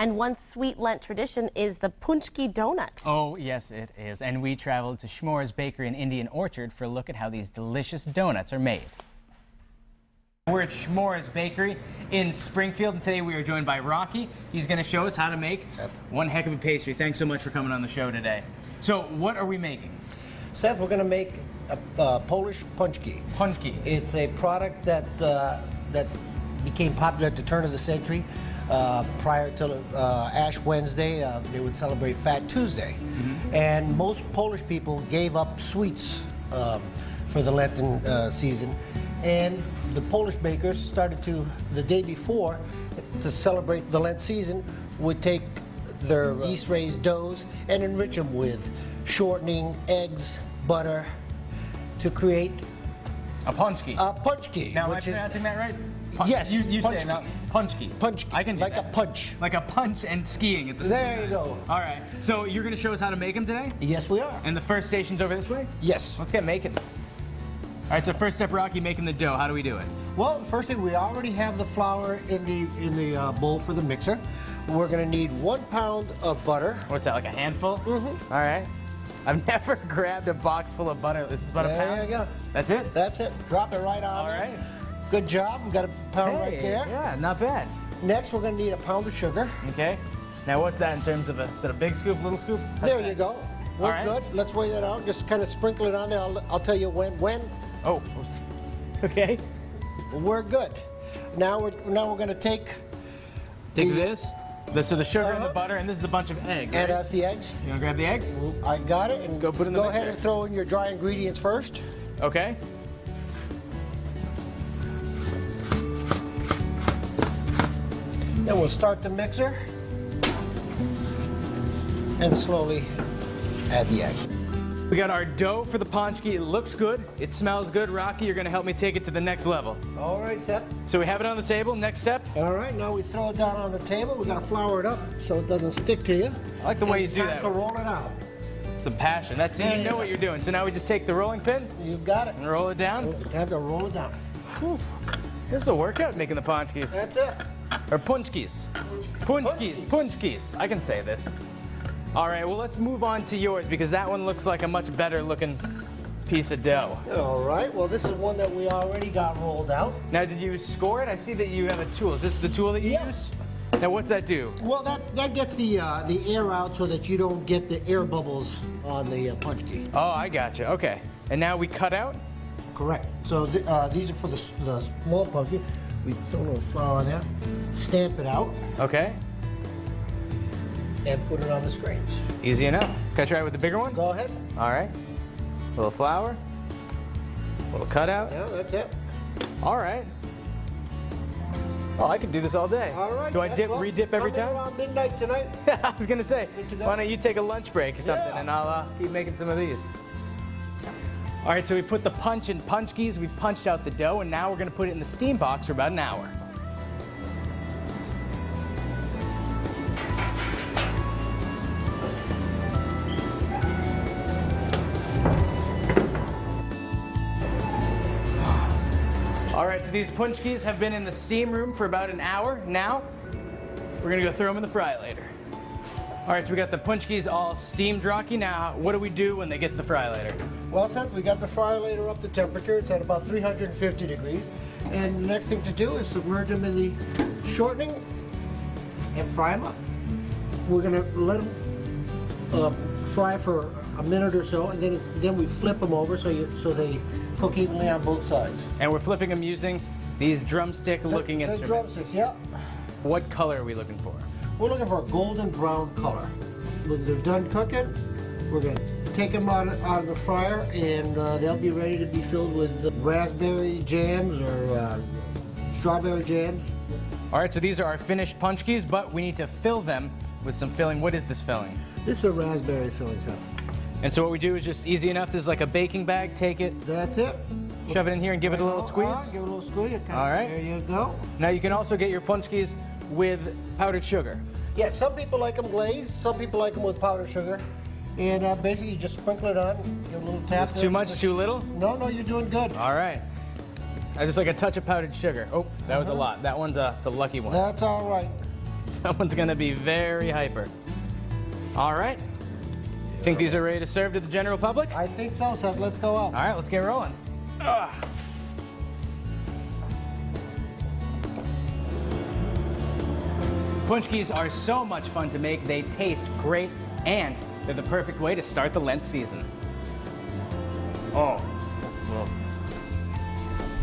And one sweet Lent tradition is the Paczki donut. Oh, yes, it is. And we traveled to CHMURA'S Bakery in Indian Orchard for a look at how these delicious donuts are made. We're at CHMURA'S Bakery in Springfield, and today we are joined by Rocky. He's going to show us how to make one heck of a pastry. Thanks so much for coming on the show today. So, what are we making? Seth, we're going to make a Polish Paczki. Paczki. It's a product that became popular at the turn of the century. Prior to Ash Wednesday, they would celebrate Fat Tuesday. And most Polish people gave up sweets for the Lenten season. And the Polish bakers started to, the day before, to celebrate the Lent season, would take their yeast-raised doughs and enrich them with shortening, eggs, butter, to create a Paczki. A Paczki. Now, am I pronouncing that right? Yes. You say it now. Paczki. Paczki. I can do like that. a punch. Like a punch and skiing at the same time. There you go. All right. So you're going to show us how to make them today? Yes, we are. And the first station's over this way? Yes. Let's get making. All right. So first step, Rocky, making the dough. How do we do it? Well, first thing, we already have the flour in the bowl for the mixer. We're going to need 1 pound of butter. What's that? Like a handful? Mm-hmm. All right. I've never grabbed a box full of butter. This is about a pound? There you go. That's it? That's it. Drop it right on All there. right. Good job. We got a pound right there. Yeah, not bad. Next, we're going to need a pound of sugar. Okay. Now, what's that in terms of is it a big scoop, little scoop? There you go. We're All right. good. Let's weigh that out. Just kind of sprinkle it on there. I'll tell you when. Oh, oops. Okay. We're good. Now we're going to take this. So the sugar and the butter, and this is a bunch of eggs. And right? that's the eggs. You want to grab the eggs? I got it. And go put in the Go ahead mixer. and throw in your dry ingredients first. Okay. Then we'll start the mixer and slowly add the egg. We got our dough for the Paczki. It looks good. It smells good. Rocky, you're going to help me take it to the next level. All right, Seth. So we have it on the table. Next step. All right, now we throw it down on the table. We got to flour it up so it doesn't stick to you. I like the way you do Time that. to roll it out. Some passion. That's you know what you're doing. So now we just take the rolling pin You got it. and roll it down. Time to roll it down. Whew. This is a workout making the Paczkis. That's it. Or Paczkis. Paczkis. I can say this. All right, well, let's move on to yours because that one looks like a much better looking piece of dough. All right, well, this is one that we already got rolled out. Now, did you score it? I see that you have a tool. Is this the tool that you use? Now, what's that do? Well, that gets the air out so that you don't get the air bubbles on the Paczki. Oh, I gotcha. Okay. And now we cut out? Correct. So these are for the small Paczki. We throw a little flour on there, stamp it out, Okay. and put it on the screens. Easy enough. Can I try it with the bigger one? Go ahead. All right. A little flour. A little cutout. Yeah, that's it. All right. Oh, I could do this all day. All right. Do I Seth, well, re-dip every come in time? around midnight tonight. I was going to say, Good to go. why don't you take a lunch break or something Yeah. and I'll keep making some of these. All right, so we put the punch in Paczkis, we punched out the dough, and now we're gonna put it in the steam box for about an hour. All right, so these Paczkis have been in the steam room for about an hour. Now, we're gonna go throw them in the fry later. All right, so we got the Paczkis all steamed, Rocky. Now, what do we do when they get to the fry later? Well, Seth, we got the fryer later up to temperature. It's at about 350 degrees. And the next thing to do is submerge them in the shortening and fry them up. We're going to let them fry for a minute or so, and then we flip them over so they cook evenly on both sides. And we're flipping them using these drumstick-looking The instruments. drumsticks, yeah. What color are we looking for? We're looking for a golden brown color. When they're done cooking, we're going to take them out of the fryer, and they'll be ready to be filled with raspberry jams or strawberry jams. All right, so these are our finished Paczkis, but we need to fill them with some filling. What is this filling? This is a raspberry filling, Seth. And so what we do is just easy enough. This is like a baking bag. Take it, That's it. shove it in here, and give it a little squeeze. Give it a little squeeze. Okay. All right. There you go. Now you can also get your Paczkis with powdered sugar. Yeah, some people like them glazed. Some people like them with powdered sugar. And basically, you just sprinkle it on. Give it a little tap. Too much, too little? No, you're doing good. All right. I just like a touch of powdered sugar. Oh, that was a lot. That one's it's a lucky one. That's all right. Someone's gonna be very hyper. All right. Think these are ready to serve to the general public? I think so, Seth. Let's go out. All right, let's get rolling. Ugh. Paczkis are so much fun to make, they taste great, and they're the perfect way to start the Lent season. Oh, well,